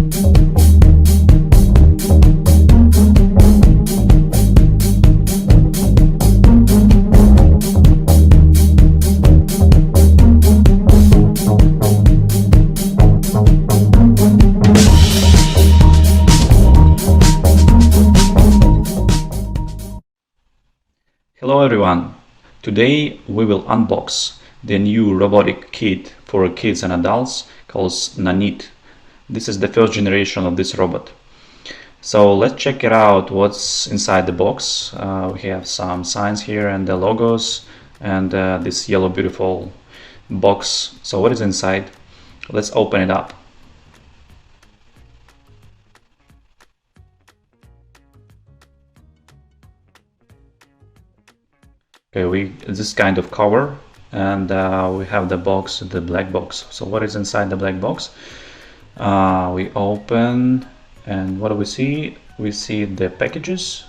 Hello everyone! Today we will unbox the new robotic kit for kids and adults called Nanit. This is the first generation of this robot. So let's check it out what's inside the box. We have some signs here and the logos and this yellow beautiful box. So what is inside? Let's open it up. Okay, this kind of cover, and we have the box, the black box. So what is inside the black box? We open, and what do we see? We see the packages.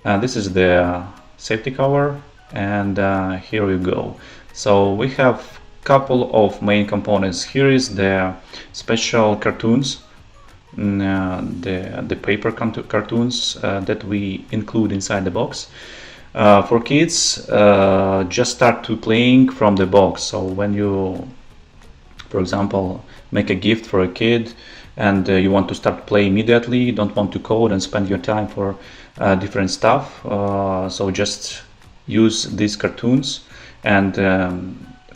This is the safety cover, and here we go. So we have couple of main components. Here is the special cartoons, the paper cartoons that we include inside the box. For kids, just start to playing from the box. So when you, for example, make a gift for a kid and you want to start play immediately, you don't want to code and spend your time for different stuff, so just use these cartoons and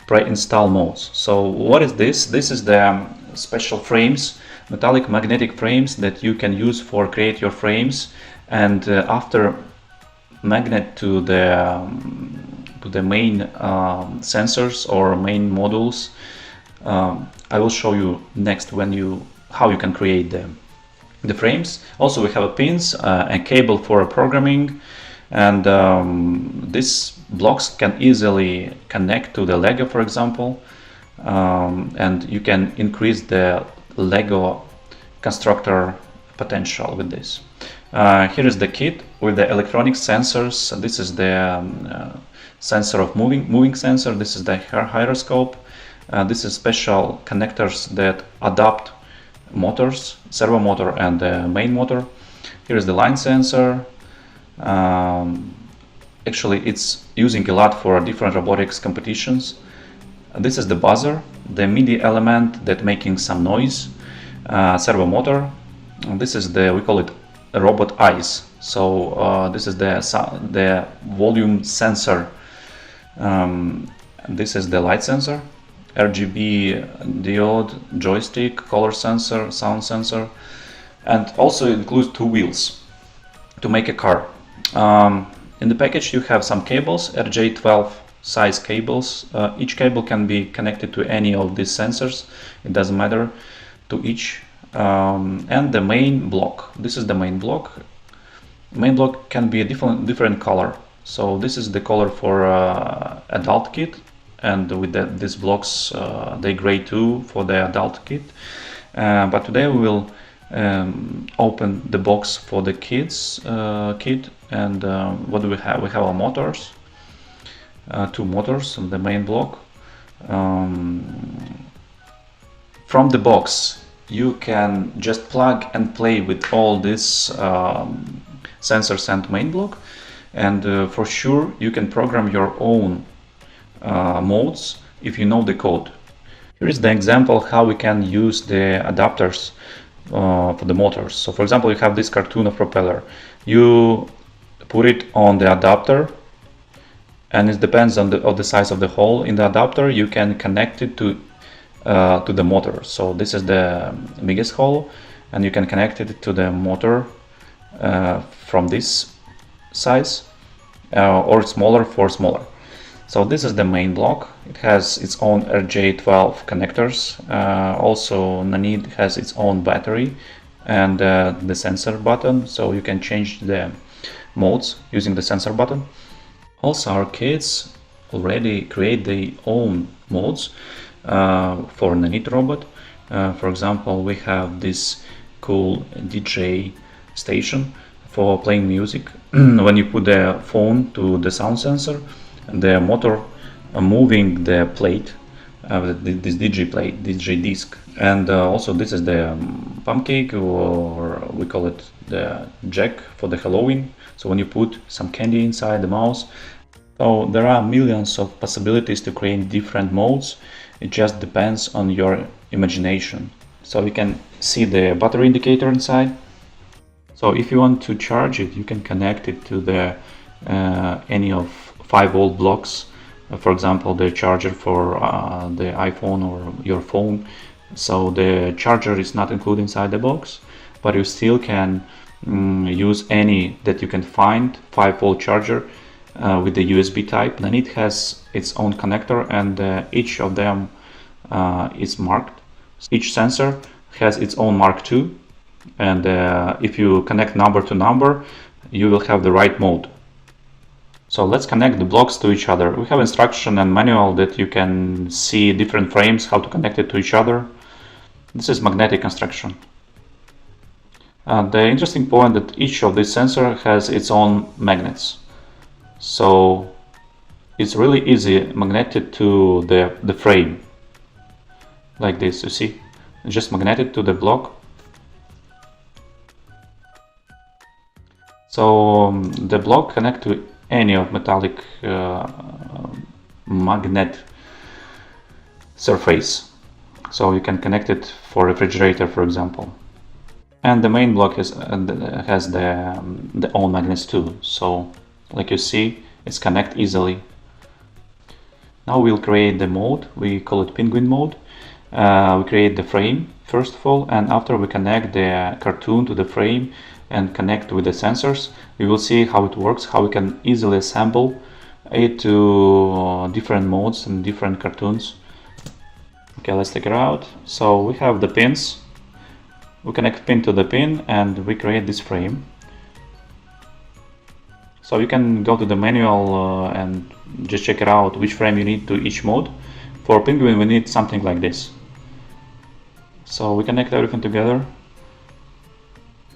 pre-install modes. So what is this? This is the special frames, metallic magnetic frames that you can use for create your frames, and after magnet to the main sensors or main modules. I will show you next how you can create the frames. Also we have a pins, a cable for programming, and these blocks can easily connect to the Lego, for example, and you can increase the Lego constructor potential with this. Here is the kit with the electronic sensors. This is the sensor of moving sensor. This is the gyroscope. This is special connectors that adapt motors, servo motor and the main motor. Here is the line sensor. Actually, it's using a lot for different robotics competitions. This is the buzzer, the MIDI element that making some noise. Servo motor. This is we call it robot eyes. So this is the volume sensor. This is the light sensor, RGB diode, joystick, color sensor, sound sensor, and also it includes two wheels to make a car. In the package you have some cables, RJ12 size cables. Each cable can be connected to any of these sensors, it doesn't matter to each. And the main block. This is the main block. Main block can be a different color. So this is the color for adult kit, and with these blocks they gray too for the adult kit. But today we will open the box for the kids kit. And what do we have? We have our motors, two motors on the main block. From the box you can just plug and play with all these sensors and main block, and for sure you can program your own modes if you know the code. Here is the example how we can use the adapters for the motors. So for example, you have this cartoon of propeller. You put it on the adapter, and it depends on the size of the hole in the adapter. You can connect it to the motor. So this is the biggest hole, and you can connect it to the motor from this size, or smaller for smaller. So this is the main block. It has its own RJ12 connectors. Also Nanit has its own battery and the sensor button, so you can change the modes using the sensor button. Also our kids already create their own modes for Nanit Robot. For example, we have this cool DJ station for playing music. When you put the phone to the sound sensor, the motor moving the plate this DJ plate, DJ disc. And also this is the pancake, or we call it the jack for the Halloween. So when you put some candy inside the mouse. So there are millions of possibilities to create different modes. It just depends on your imagination. So you can see the battery indicator inside. So if you want to charge it, you can connect it to the any of 5-volt blocks. For example, the charger for the iPhone or your phone. So the charger is not included inside the box, but you still can use any that you can find 5-volt charger with the USB type. Nanit has its own connector, and each of them is marked. Each sensor has its own mark too, and if you connect number to number, you will have the right mode. So let's connect the blocks to each other. We have instruction and manual that you can see different frames, how to connect it to each other. This is magnetic construction. The interesting point that each of these sensors has its own magnets. So it's really easy magneted to the frame. Like this, you see? Just magneted to the block. So the block connect to any of metallic magnet surface. So you can connect it for refrigerator, for example. And the main block has the own magnets too. So like you see, it's connect easily. Now we'll create the mode. We call it penguin mode. We create the frame first of all, and after we connect the cartoon to the frame and connect with the sensors, we will see how it works, how we can easily assemble it to different modes and different cartoons. Okay, let's take it out. So we have the pins. We connect pin to the pin and we create this frame. So you can go to the manual and just check it out which frame you need to each mode. For penguin we need something like this. So we connect everything together.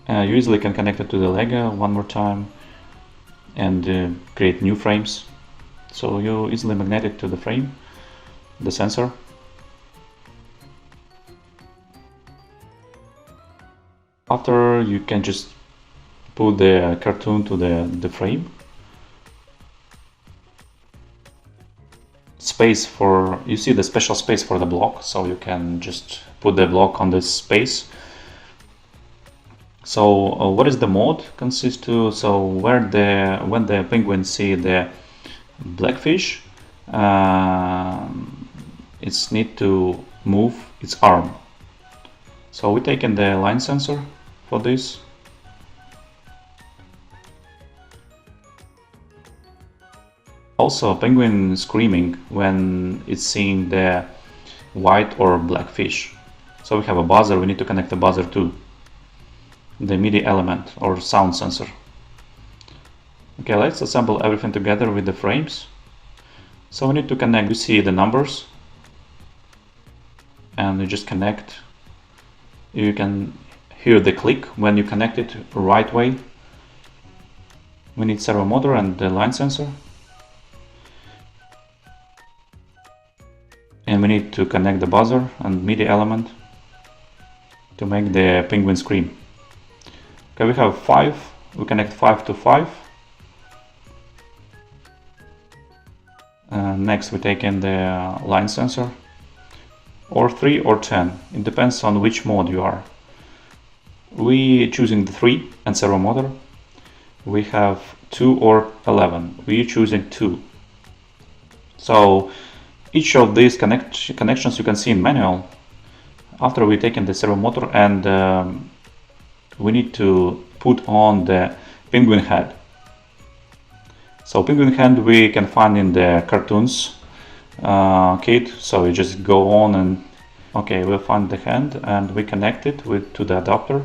You easily can connect it to the Lego one more time and create new frames. So you easily magnet it to the frame, the sensor. After, you can just put the cartoon to the frame. Space for, you see the special space for the block, so you can just put the block on this space. So what is the mode consist to? So when the penguin see the blackfish, it's need to move its arm. So we taken the line sensor for this. Also, penguin screaming when it's seeing the white or black fish. So we have a buzzer, we need to connect the buzzer to the MIDI element or sound sensor. Okay, let's assemble everything together with the frames. So we need to connect, you see the numbers, and you just connect. You can hear the click when you connect it right way. We need servo motor and the line sensor. And we need to connect the buzzer and MIDI element to make the penguin scream. Okay, we have 5. We connect 5 to 5. Next we take in the line sensor, or 3 or 10. It depends on which mode you are. We choosing the 3 and servo motor. We have 2 or 11. We choosing 2. So each of these connections you can see in manual. After we take in the servo motor, and we need to put on the penguin head. So penguin head we can find in the cartoons kit. So you just go on and okay, we'll find the hand and we connect it to the adapter.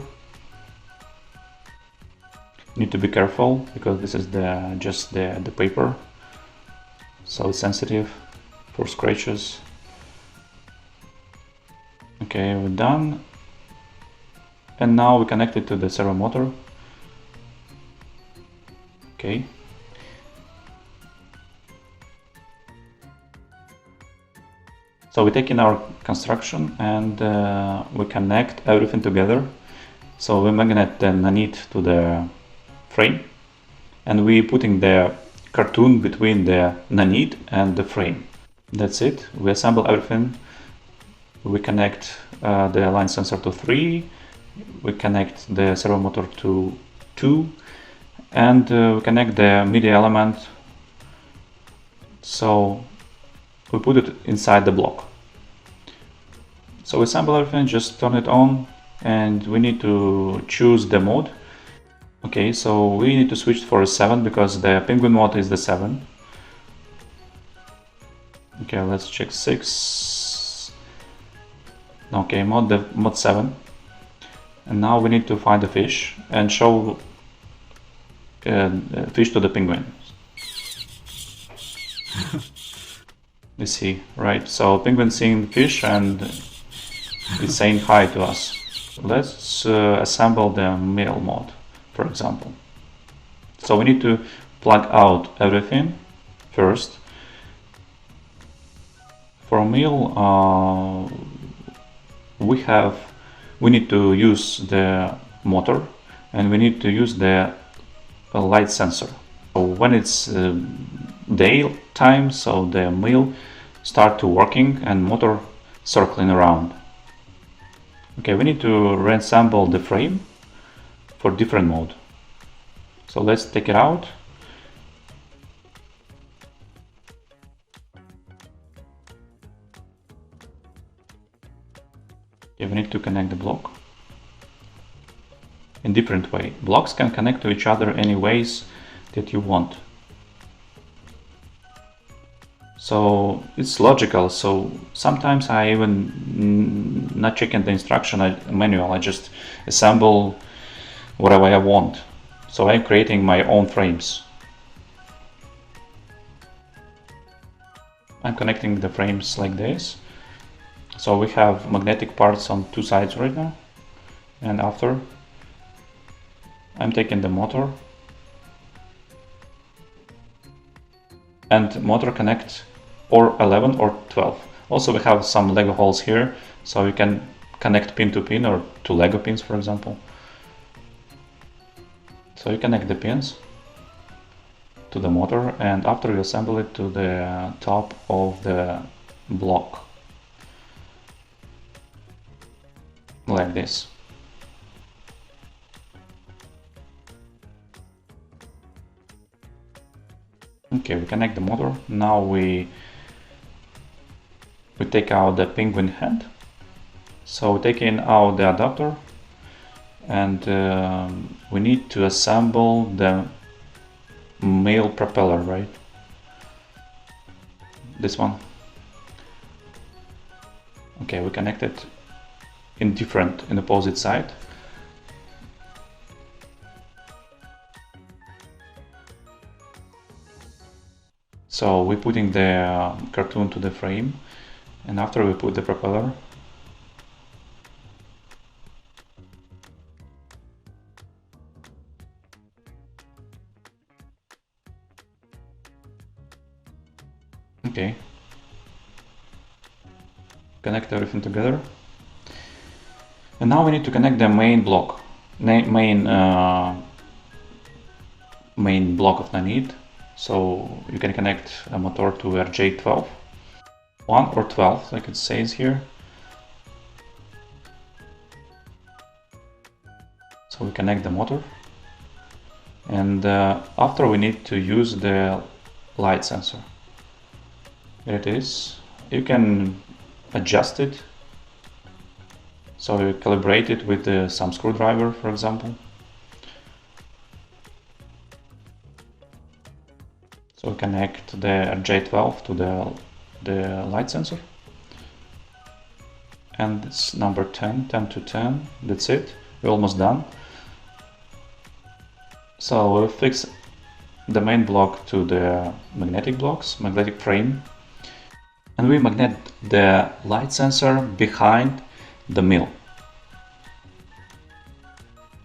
Need to be careful because this is just the paper, so it's sensitive for scratches. Okay, we're done. And now we connect it to the servo motor. Okay. So we take in our construction and we connect everything together. So we magnet the Nanit to the frame, and we putting the cartoon between the Nanit and the frame. That's it. We assemble everything. We connect the line sensor to 3. We connect the servo motor to 2, and we connect the media element. So we put it inside the block. So we assemble everything, just turn it on, and we need to choose the mode. Okay, so we need to switch for a 7 because the penguin mode is the 7. Okay, let's check 6. Okay, mode 7. And now we need to find the fish and show fish to the penguin. You see, right? So penguin seeing fish and it's saying hi to us. Let's assemble the male mode, for example. So we need to plug out everything first. For male, we need to use the motor, and we need to use the light sensor. So when it's daytime, so the male start to working and motor circling around. Okay, we need to reassemble the frame for different mode. So let's take it out. Okay, we need to connect the block in different way. Blocks can connect to each other any ways that you want. So it's logical. So sometimes I even not checking the instruction manual. I just assemble whatever I want. So I'm creating my own frames. I'm connecting the frames like this. So we have magnetic parts on 2 sides right now. And after, I'm taking the motor. And motor connect or 11 or 12. Also we have some Lego holes here, so you can connect pin to pin or to Lego pins, for example. So you connect the pins to the motor, and after you assemble it to the top of the block, like this. Okay, we connect the motor. Now we take out the penguin head. So taking out the adapter, and we need to assemble the male propeller, right? This one. Okay, we connect it in opposite side. So we're putting the cartoon to the frame, and after we put the propeller. Okay. Connect everything together. And now we need to connect the main block, main block of Nanit. So you can connect a motor to RJ12, 1 or 12, like it says here. So we connect the motor, and after we need to use the light sensor. There it is. You can adjust it. So you calibrate it with some screwdriver, for example. So connect the RJ12 to the light sensor. And it's number 10 to 10. That's it. We're almost done. So we'll fix the main block to the magnetic frame. And we magnet the light sensor behind the mill.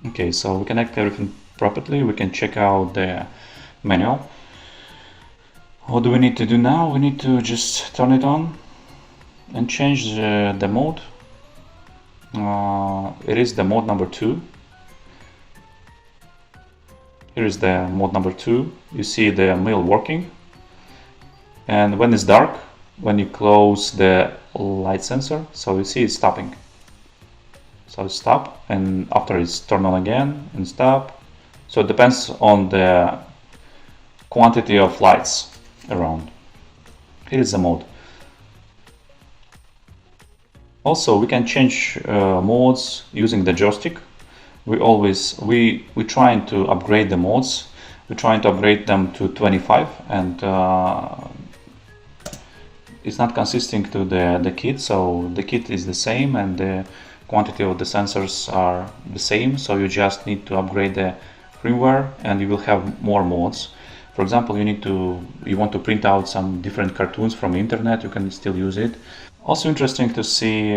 Okay, so we connect everything properly. We can check out the manual. What do we need to do now? We need to just turn it on. and change the mode. It is the mode number 2. Here is the mode number 2. You see the mill working, and when it's dark, when you close the light sensor, so you see it's stopping. So it stop, and after it's turn on again and stop. So it depends on the quantity of lights around. Here is the mode. Also, we can change modes using the joystick. We trying to upgrade the modes. We're trying to upgrade them to 25, and it's not consisting to the kit, so the kit is the same and the quantity of the sensors are the same, so you just need to upgrade the firmware and you will have more modes. For example, you want to print out some different cartoons from the internet, you can still use it. Also interesting to see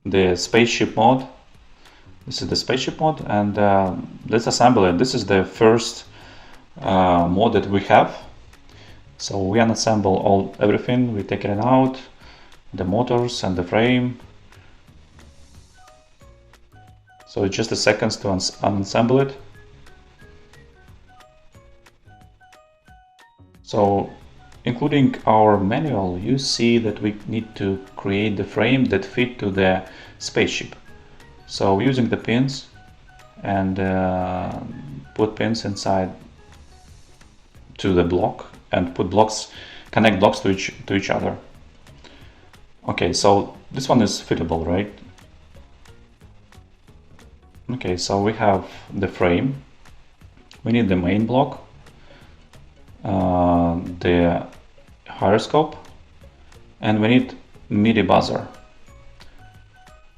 the spaceship mode. This is the spaceship mode, and let's assemble it. This is the first mode that we have. So we unassemble everything, we take it out, the motors and the frame. So it's just a second to unassemble it. So including our manual, you see that we need to create the frame that fit to the spaceship. So using the pins and put pins inside to the block and put blocks, connect blocks to each other. Okay, so this one is fittable, right? Okay, so we have the frame. We need the main block, the gyroscope, and we need MIDI buzzer.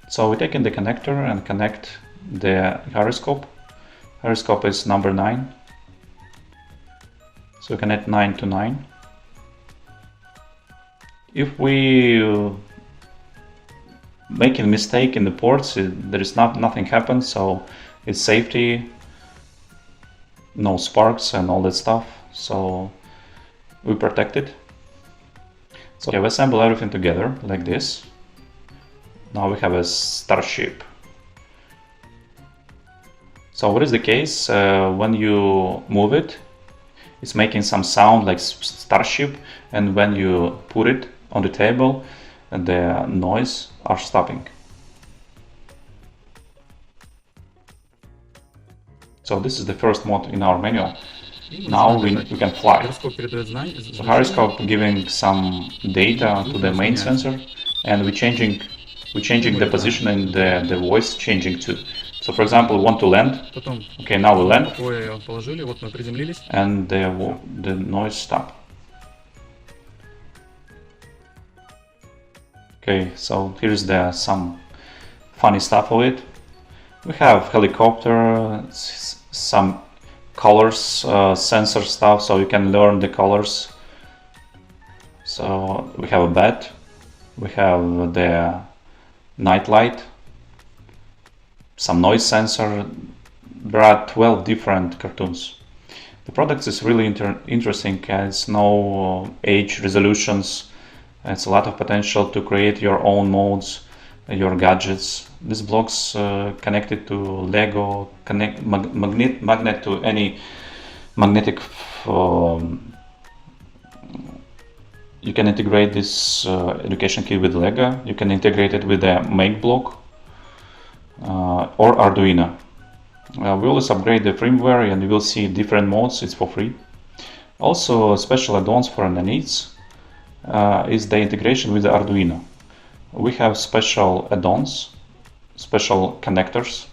So we take in the connector and connect the gyroscope. Gyroscope is number 9. So we connect 9 to 9. If we make a mistake in the ports, there is nothing happens, so it's safety, no sparks and all that stuff, so we protect it. So okay, we assemble everything together like this. Now we have a starship. So what is the case? When you move it, it's making some sound like starship, and when you put it on the table, the noise are stopping. So this is the first mode in our manual. Now we can fly. So gyroscope giving some data to the main sensor, and we're changing the position and the voice changing too. So for example, we want to land. Okay, now we land, and the noise stop. Okay, so here's some funny stuff of it. We have helicopter, some colors, sensor stuff, so you can learn the colors. So we have a bat, we have the night light, some noise sensor. There are 12 different cartoons. The product is really interesting. It's no age resolutions. It's a lot of potential to create your own modes, your gadgets. This blocks connected to Lego, magnet to any magnetic. You can integrate this education kit with Lego. You can integrate it with a Make block or Arduino. We always upgrade the firmware, and you will see different modes. It's for free. Also, special add-ons for Nanits is the integration with the Arduino. We have special add-ons, special connectors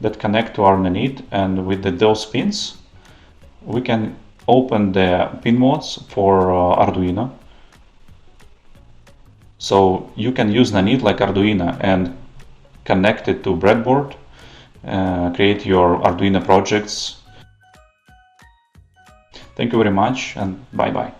that connect to our Nanit, and with those pins we can open the pin modes for Arduino. So you can use Nanit like Arduino and connect it to breadboard, create your Arduino projects. Thank you very much, and bye bye.